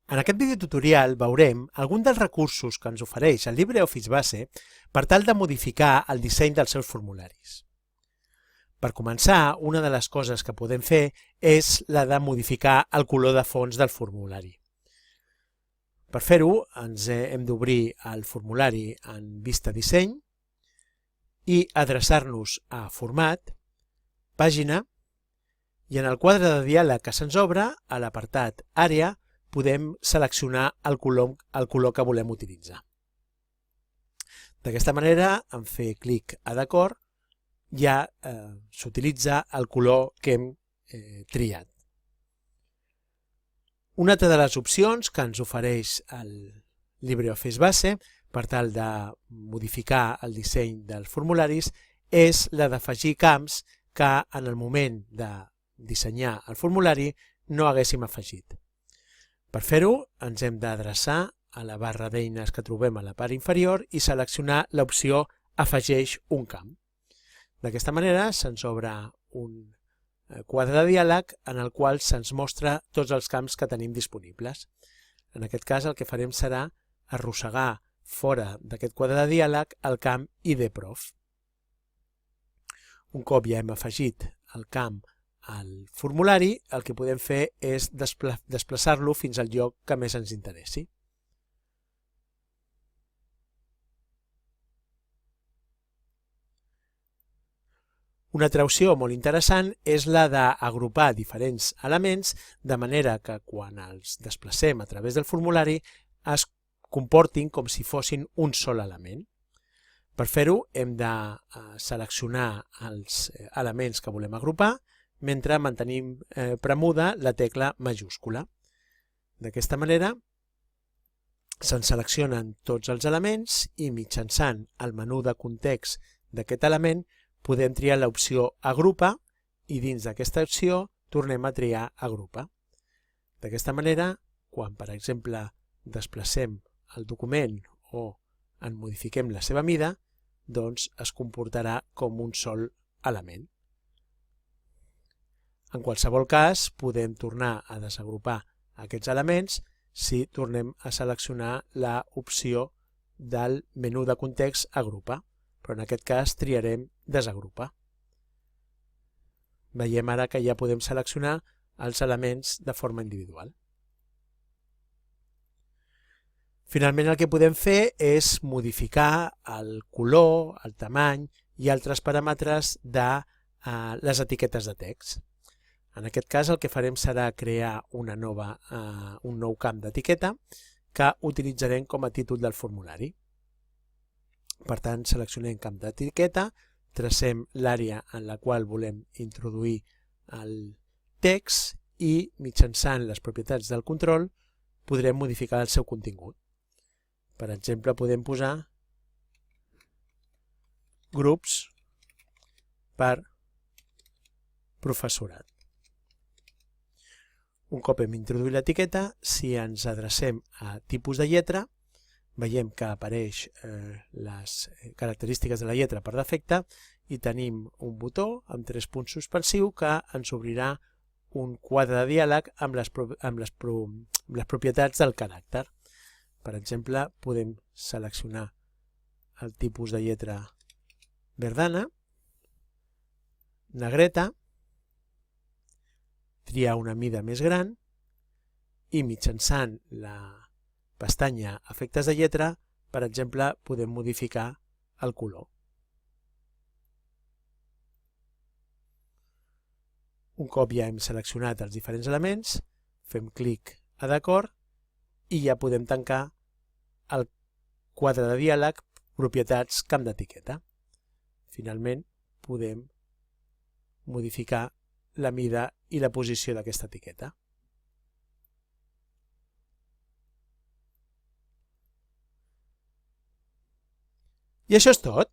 En aquest videotutorial veurem alguns dels recursos que ens ofereix el LibreOffice Base per tal de modificar el disseny dels seus formularis. Per començar, una de les coses que podem fer és la de modificar el color de fons del formulari. Per fer-ho, ens hem d'obrir el formulari en vista disseny i adreçar-nos a format, pàgina, i en el quadre de diàleg que se'ns obre, a l'apartat àrea, podem seleccionar el color que volem utilitzar. D'aquesta manera, en fer clic a d'acord, ja s'utilitza el color que hem triat. Una altra de les opcions que ens ofereix el LibreOffice Base per tal de modificar el disseny dels formularis és la d'afegir camps que en el moment de dissenyar el formulari no haguéssim afegit. Per fer-ho, ens hem d'adreçar a la barra d'eines que trobem a la part inferior i seleccionar l'opció Afegeix un camp. D'aquesta manera se'ns obre un quadre de diàleg en el qual se'ns mostra tots els camps que tenim disponibles. En aquest cas el que farem serà arrossegar fora d'aquest quadre de diàleg el camp IDProf. Un cop ja hem afegit el camp al formulari, el que podem fer és desplaçar-lo fins al lloc que més ens interessi. Una altra opció molt interessant és la d'agrupar diferents elements de manera que quan els desplacem a través del formulari es comportin com si fossin un sol element. Per fer-ho hem de seleccionar els elements que volem agrupar mentre mantenim premuda la tecla majúscula. D'aquesta manera se'n seleccionen tots els elements i mitjançant el menú de context d'aquest element podem triar l'opció Agrupa i dins d'aquesta opció tornem a triar Agrupa. D'aquesta manera, quan per exemple desplacem el document o en modifiquem la seva mida, doncs es comportarà com un sol element. En qualsevol cas, podem tornar a desagrupar aquests elements si tornem a seleccionar l'opció del menú de context Agrupa, però en aquest cas triarem Desagrupar. Veiem ara que ja podem seleccionar els elements de forma individual. Finalment el que podem fer és modificar el color, el tamany i altres paràmetres de les etiquetes de text. En aquest cas el que farem serà crear un nou camp d'etiqueta que utilitzarem com a títol del formulari. Per tant, seleccionem camp d'etiqueta, tracem l'àrea en la qual volem introduir el text i mitjançant les propietats del control podrem modificar el seu contingut. Per exemple, podem posar grups per professorat. Un cop hem introduït l'etiqueta, si ens adrecem a tipus de lletra, veiem que apareix les característiques de la lletra per defecte i tenim un botó amb 3 punts suspensius que ens obrirà un quadre de diàleg amb les propietats del caràcter. Per exemple, podem seleccionar el tipus de lletra verdana, negreta, triar una mida més gran i mitjançant la pestanya Efectes de lletra, per exemple, podem modificar el color. Un cop ja hem seleccionat els diferents elements, fem clic a d'acord i ja podem tancar el quadre de diàleg Propietats camp d'etiqueta. Finalment, podem modificar la mida i la posició d'aquesta etiqueta. I això és tot.